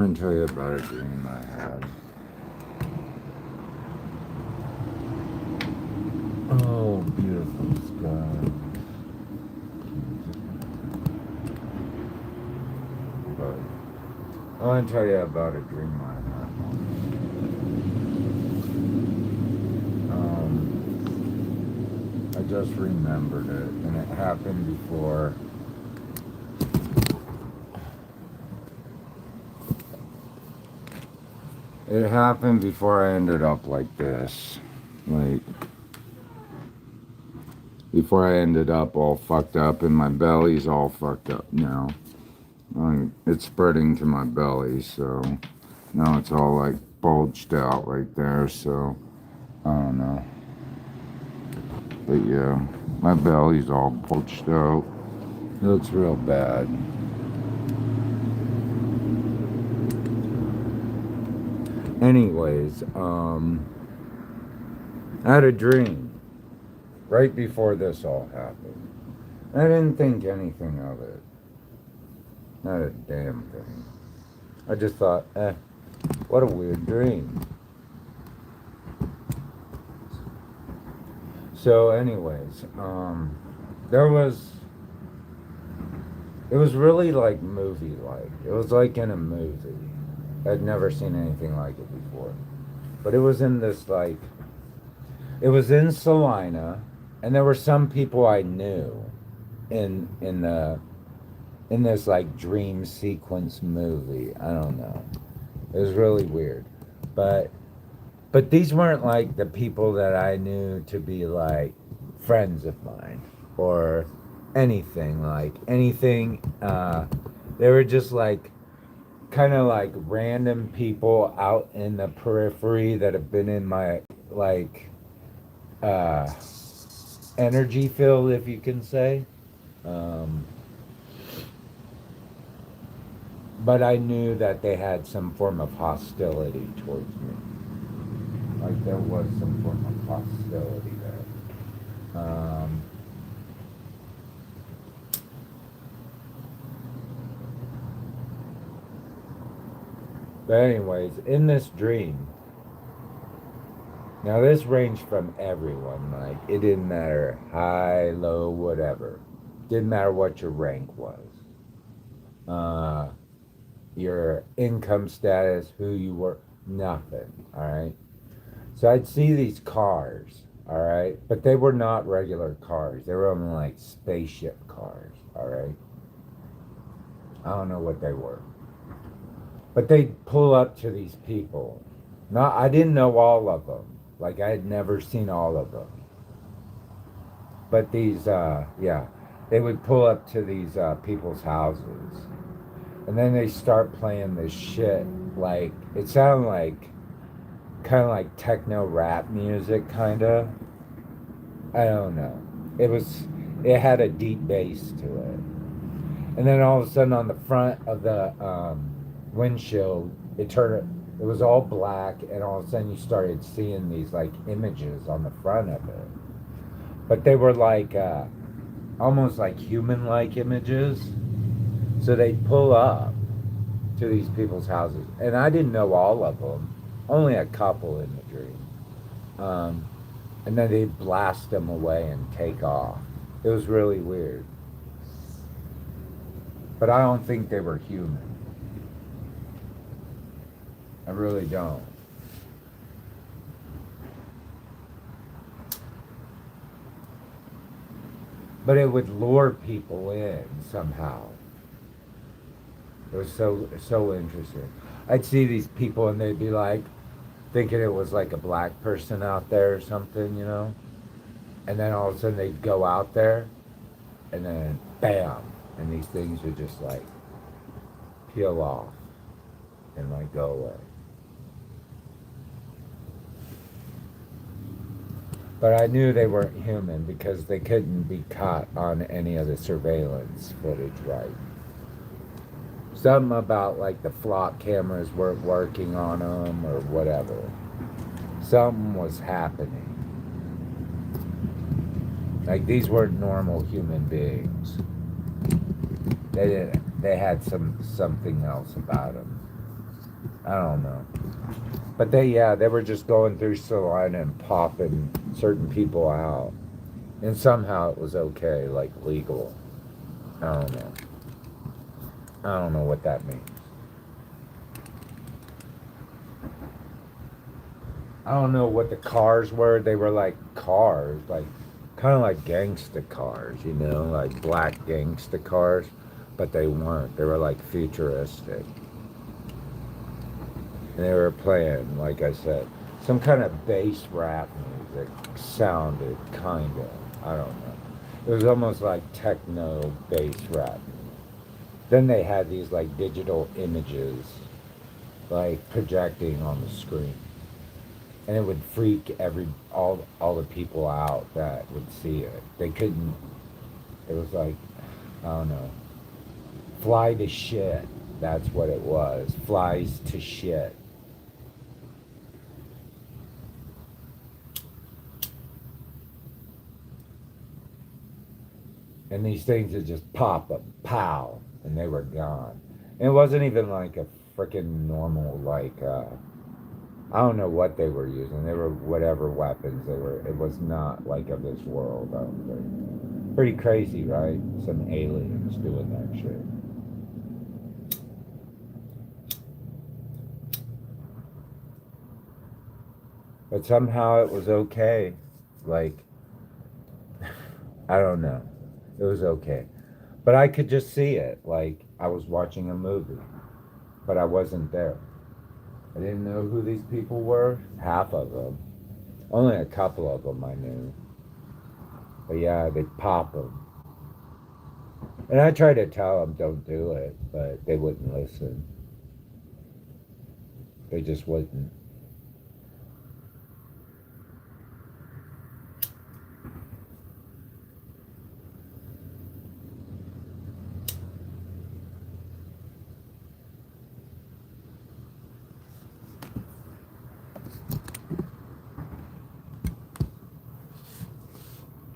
I'm gonna tell you about a dream I had. Oh, beautiful sky. But I want to tell you about a dream I had. I just remembered it, and it happened before. It happened before I ended up like this. Like, before I ended up all fucked up, and my belly's all fucked up now. It's spreading to my belly, so now it's all like bulged out right there, so I don't know. But yeah, my belly's all bulged out. It looks real bad. Anyways, I had a dream right before this all happened. I didn't think anything of it. Not a damn thing. I just thought, what a weird dream. So anyways, it was really like movie-like. It was like in a movie. I'd never seen anything like it before. But it was in this like, it was in Salina, and there were some people I knew in this like dream sequence movie. I don't know. It was really weird. But these weren't like the people that I knew to be like friends of mine or anything like anything. They were just like kind of like random people out in the periphery that have been in my like uh, energy field, if you can say. Um, but I knew that they had some form of hostility towards me. Like there was some form of hostility there. But anyways, in this dream, now this ranged from everyone. Like it didn't matter high, low, whatever. Didn't matter what your rank was. Uh, your income status, who you were, nothing. All right. So I'd see these cars, all right, but they were not regular cars. They were only like spaceship cars, all right. I don't know what they were, but they'd pull up to these people. Not, I didn't know all of them. Like I had never seen all of them, but these, yeah, they would pull up to these people's houses, and then they start playing this shit. Like it sounded like kind of like techno rap music, kind of. I don't know. It had a deep bass to it. And then all of a sudden on the front of the windshield, it was all black, and all of a sudden you started seeing these like images on the front of it. But they were like almost like human-like images. So they'd pull up to these people's houses. And I didn't know all of them, only a couple in the dream. And then they'd blast them away and take off. It was really weird. But I don't think they were human. I really don't. But it would lure people in somehow. It was so interesting. I'd see these people and they'd be like thinking it was like a black person out there or something, you know? And then all of a sudden they'd go out there and then bam, and these things would just like peel off and like go away. But I knew they weren't human because they couldn't be caught on any of the surveillance footage, right? Something about like the flock cameras weren't working on them or whatever. Something was happening. Like these weren't normal human beings. They had something else about them. I don't know. But they were just going through Salina and popping certain people out. And somehow it was okay, like legal. I don't know. I don't know what that means. I don't know what the cars were. They were like cars, like kind of like gangsta cars, you know, like black gangsta cars, but they weren't. They were like futuristic. And they were playing, like I said, some kind of bass rap music. Sounded kind of, I don't know. It was almost like techno bass rap. Then they had these like digital images, like projecting on the screen, and it would freak all the people out that would see it. They couldn't. It was like, I don't know, fly to shit. That's what it was. Flies to shit. And these things would just pop up, pow, and they were gone. And it wasn't even like a freaking normal, like, I don't know what they were using. They were whatever weapons they were. It was not like of this world, I don't think. Pretty crazy, right? Some aliens doing that shit. But somehow it was okay. Like, I don't know. It was okay. But I could just see it. Like, I was watching a movie, but I wasn't there. I didn't know who these people were. Half of them. Only a couple of them I knew. But yeah, they pop them. And I tried to tell them don't do it, but they wouldn't listen. They just wouldn't.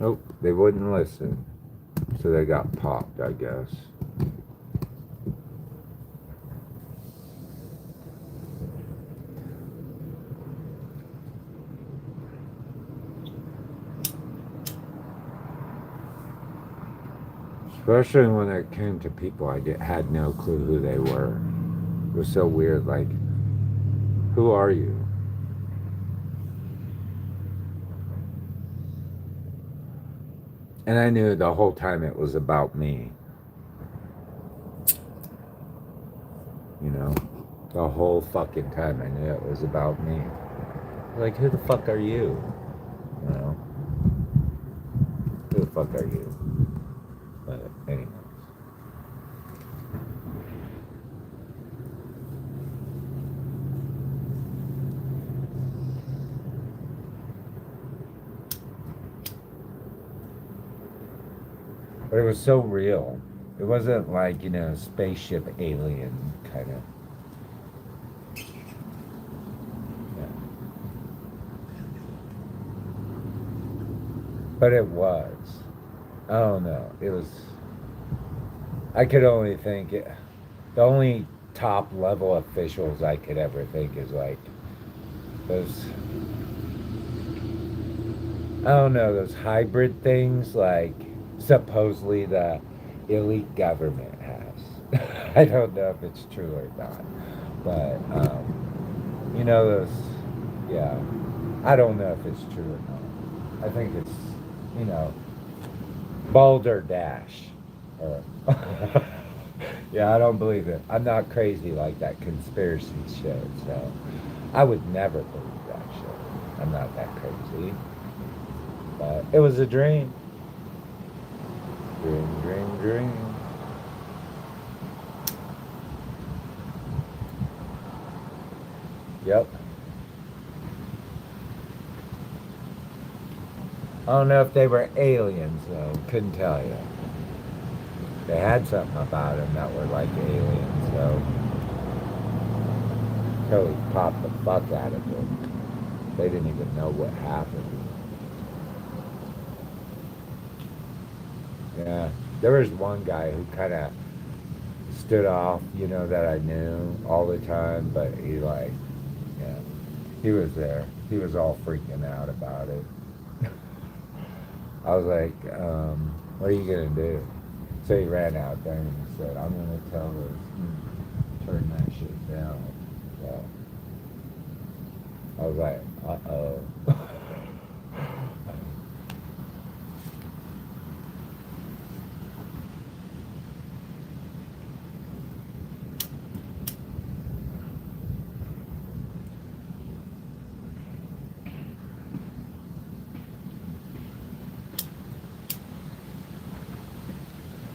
Nope, they wouldn't listen. So they got popped, I guess. Especially when it came to people had no clue who they were. It was so weird, like, who are you? And I knew the whole time it was about me. You know? The whole fucking time I knew it was about me. Like, who the fuck are you? You know? Who the fuck are you? But anyways. But it was so real. It wasn't like, you know, spaceship alien kind of. Yeah. But it was. I don't know. It was. I could only think. The only top level officials I could ever think is like those. I don't know, those hybrid things like supposedly the elite government has. I don't know if it's true or not. But, you know, those, yeah. I don't know if it's true or not. I think it's, you know, Balderdash. Or, yeah, I don't believe it. I'm not crazy like that conspiracy shit, so I would never believe that shit. I'm not that crazy. But it was a dream. Dream, dream, dream. Yep. I don't know if they were aliens, though. Couldn't tell you. They had something about them that were like aliens, so totally popped the fuck out of them. They didn't even know what happened. Yeah. There was one guy who kind of stood off, you know, that I knew all the time, but he like, yeah, he was there. He was all freaking out about it. I was like, what are you gonna do? So he ran out there and he said, I'm gonna tell her, turn that shit down. So I was like, uh-oh.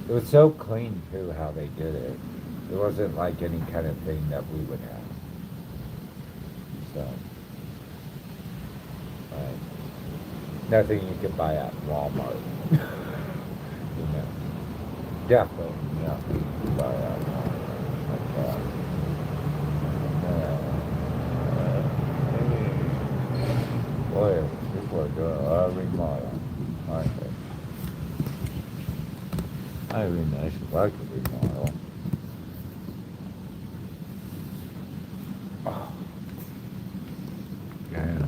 It was so clean too how they did it. It wasn't like any kind of thing that we would have. So, nothing you could buy at Walmart. You know, definitely nothing you could buy at Walmart. Like that. Boy, people are doing a lot of remodeling, aren't they? I mean, I should like a remodel. Oh, yeah.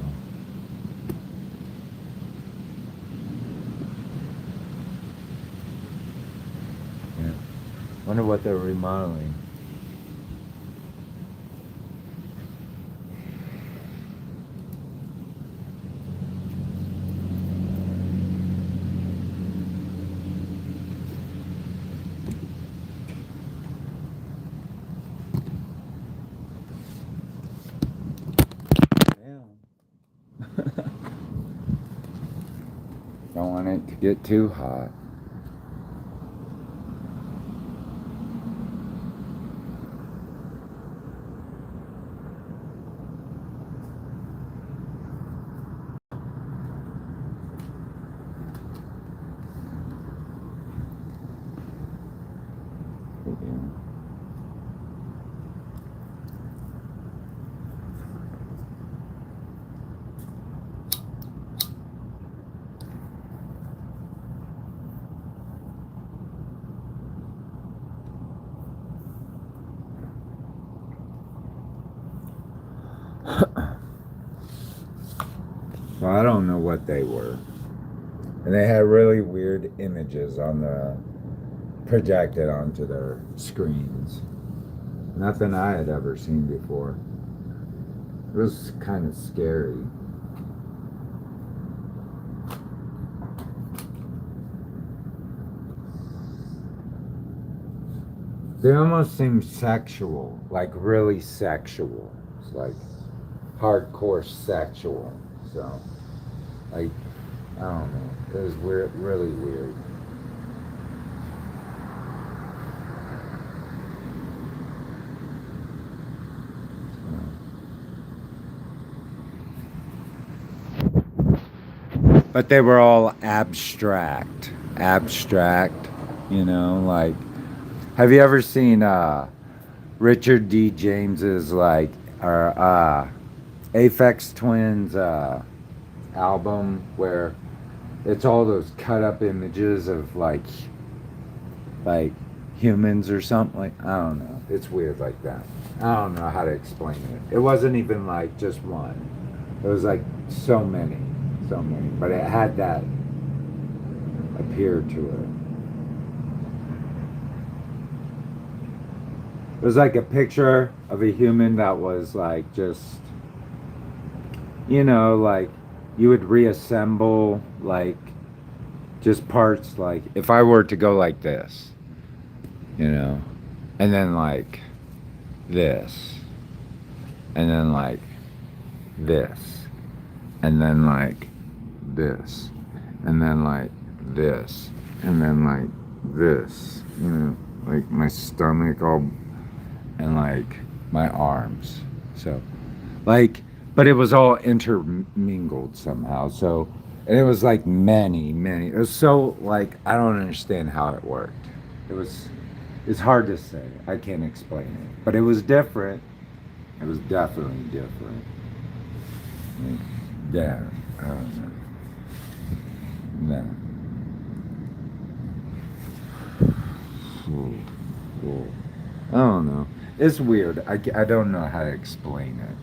Yeah. Wonder what they're remodeling. Don't want it to get too hot. Well, I don't know what they were. And they had really weird images on the projected onto their screens. Nothing I had ever seen before. It was kind of scary. They almost seemed sexual, like really sexual. It's like hardcore sexual. So, like, I don't know. It was weird, really weird. But they were all abstract. Abstract, you know, like, have you ever seen Richard D. James's, like, or Aphex Twins album where it's all those cut up images of like humans or something? Like, I don't know. It's weird like that. I don't know how to explain it. It wasn't even like just one. It was like so many, so many. But it had that appear to it. It was like a picture of a human that was like just, you know, like you would reassemble like just parts. Like if I were to go like this, you know, and then like this, and then like this, and then like this, and then like this, and then like this, you know, like my stomach all, and like my arms. So like, but it was all intermingled somehow. So, and it was like many. It was so like, I don't understand how it worked. It was, it's hard to say. I can't explain it. But it was different. It was definitely different. Like, yeah, I don't know. No. Cool. I don't know. It's weird. I don't know how to explain it.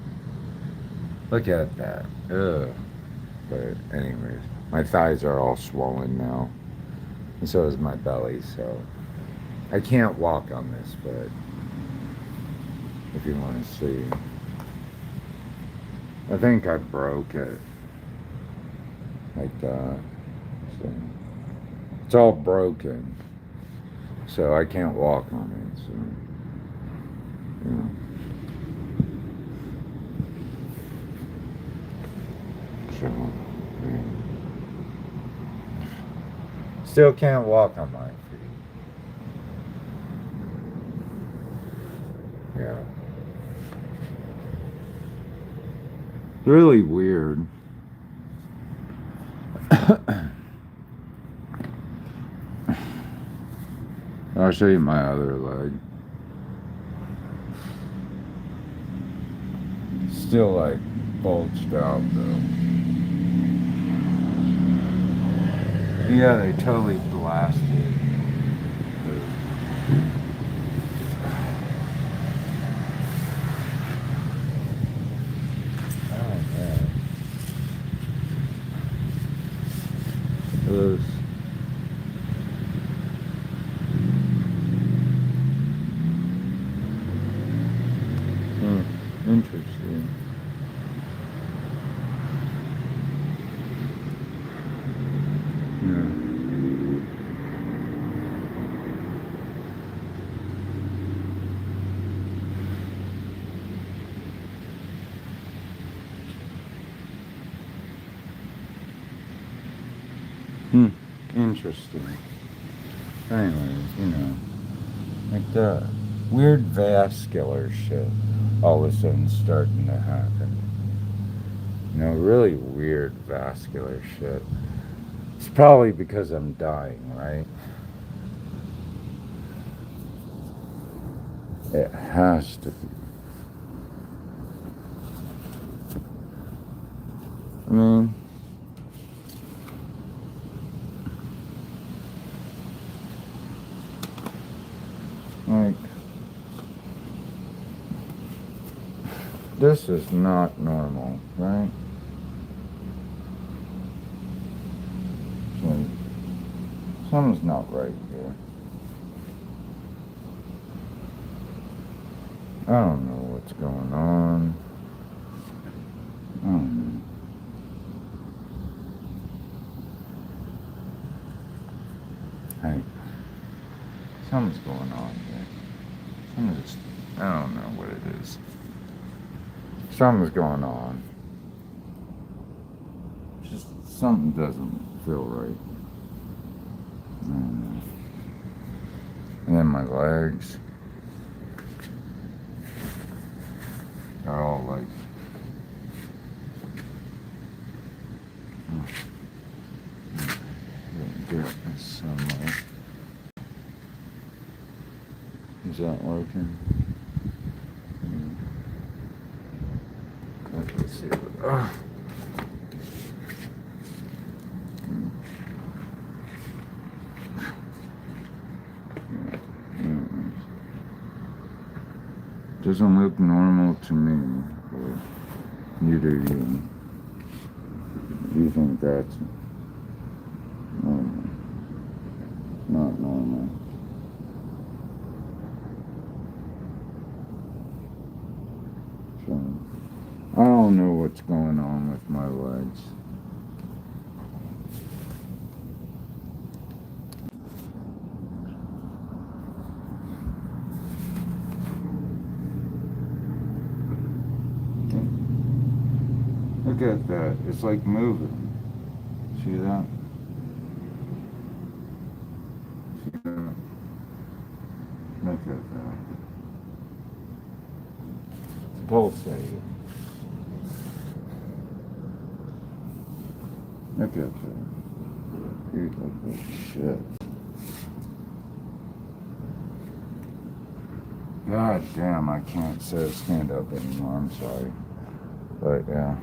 Look at that. Ugh. But anyways, my thighs are all swollen now. And so is my belly, so I can't walk on this, but if you want to see. I think I broke it. Like that. So it's all broken. So I can't walk on it. So yeah. So yeah. Still can't walk on my feet. Yeah. Really weird. I'll show you my other leg. Still like bulged out though. Yeah, they totally blasted. Oh man. Those. Interesting. Yeah. Interesting. Anyways, like the weird vascular shit all of a sudden starting to happen. Really weird vascular shit. It's probably because I'm dying, right? It has to be. I mean, like, this is not normal, right? Like, something's not right here. I don't know what's going on. I don't know. Hey, something's going on here. I don't know what it is. Something's going on. Just something doesn't feel right. I don't know. And then my legs are all like, get this sunlight. Is that working? Let's see. Doesn't look normal to me, but you do you. You think that's normal? Not normal. So, I don't know what's going on with my legs. Look at that. It's like moving. See that? See that? Look at that. It's pulsating. Look at that. Dude, look at that shit. God damn, I can't stand up anymore. I'm sorry. But yeah.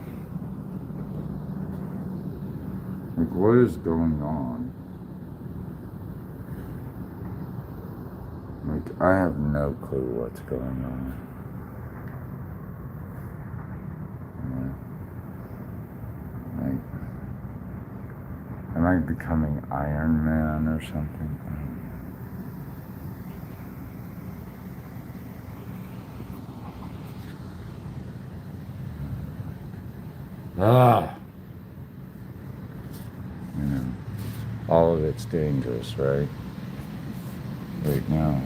Like, what is going on? Like, I have no clue what's going on. Like, am I becoming Iron Man or something? Ah! You know, all of it's dangerous, right? Right now.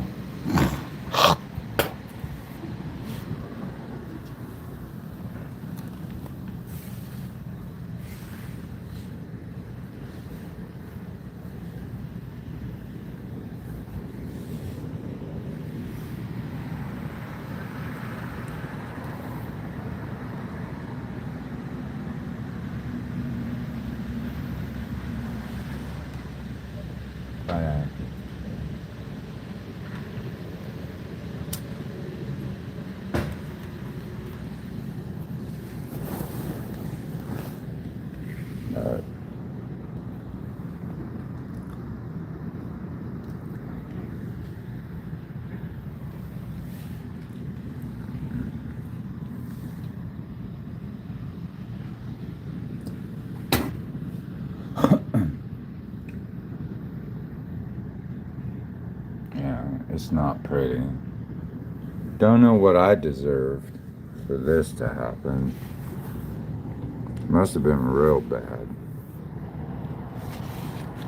Yeah, it's not pretty. Don't know what I deserved for this to happen. Must have been real bad.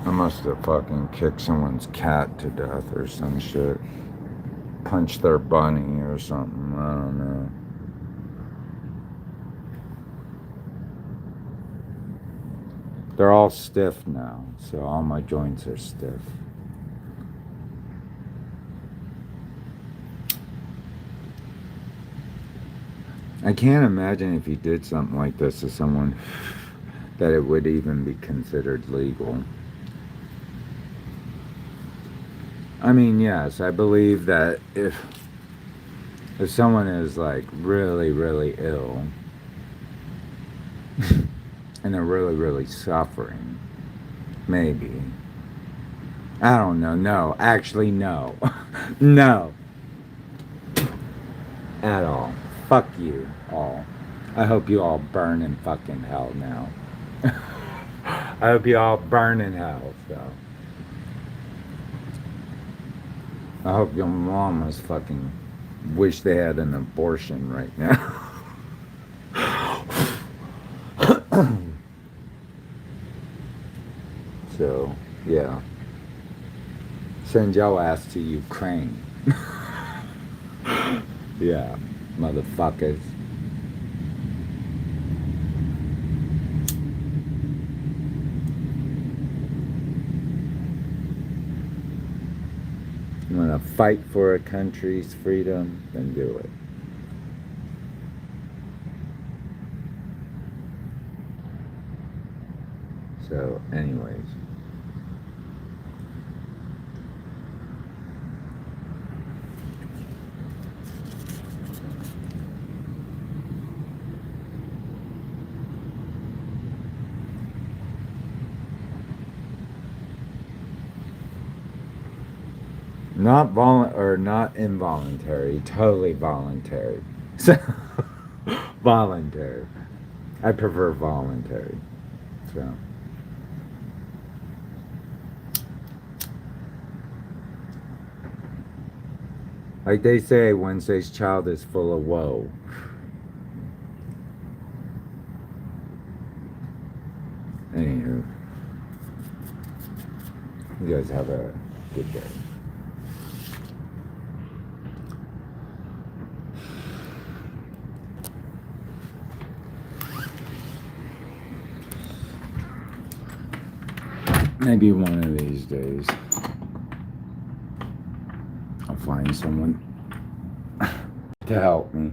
I must have fucking kicked someone's cat to death or some shit. Punched their bunny or something. I don't know. They're all stiff now, so all my joints are stiff. I can't imagine if you did something like this to someone that it would even be considered legal. I mean, yes, I believe that if someone is like really, really ill and they're really, really suffering, maybe. I don't know. No, actually, no. No. At all. Fuck you all. I hope you all burn in fucking hell now. I hope you all burn in hell, so. I hope your mamas fucking wish they had an abortion right now. So, yeah. Send your ass to Ukraine. Yeah, motherfuckers. You want to fight for a country's freedom? Then do it. So, anyways. Not involuntary, totally voluntary. So, voluntary. I prefer voluntary. So. Like they say, Wednesday's child is full of woe. Anywho. You guys have a good day. Maybe one of these days I'll find someone to help me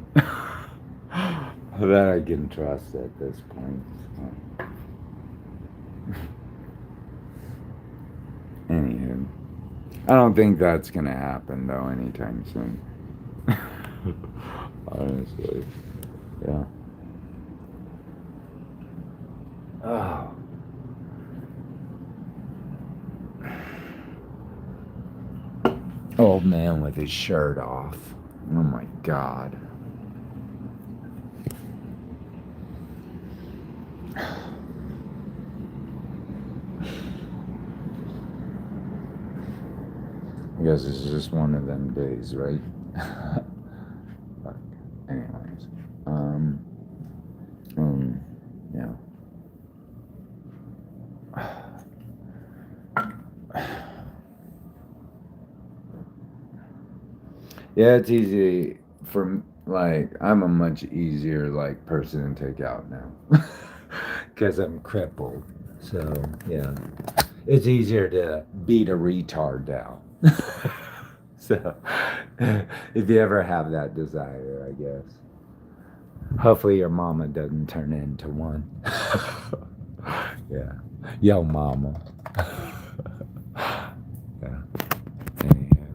that I can trust at this point. Anywho, I don't think that's gonna happen though anytime soon. Honestly, yeah. Oh. Oh, old man with his shirt off. Oh my God. I guess it's just one of them days, right? Fuck. Anyways. Yeah. Yeah, it's easy for, like, I'm a much easier, like, person to take out now. Because I'm crippled. So, yeah. It's easier to beat a retard down. So, if you ever have that desire, I guess. Hopefully your mama doesn't turn into one. Yeah. Yo, mama. Yeah. Anyhow.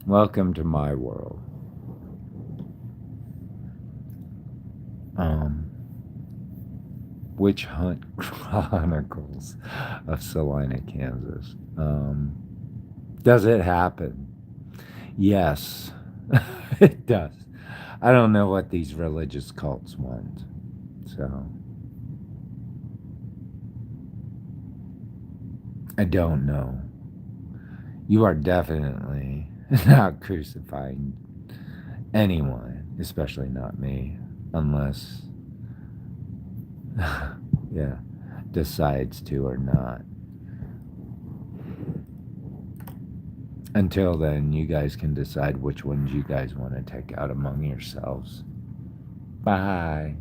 Welcome to my world. Witch Hunt Chronicles of Salina, Kansas. Does it happen? Yes, it does. I don't know what these religious cults want. So, I don't know. You are definitely not crucifying anyone, especially not me, unless, yeah, decides to or not. Until then, you guys can decide which ones you guys want to take out among yourselves. Bye.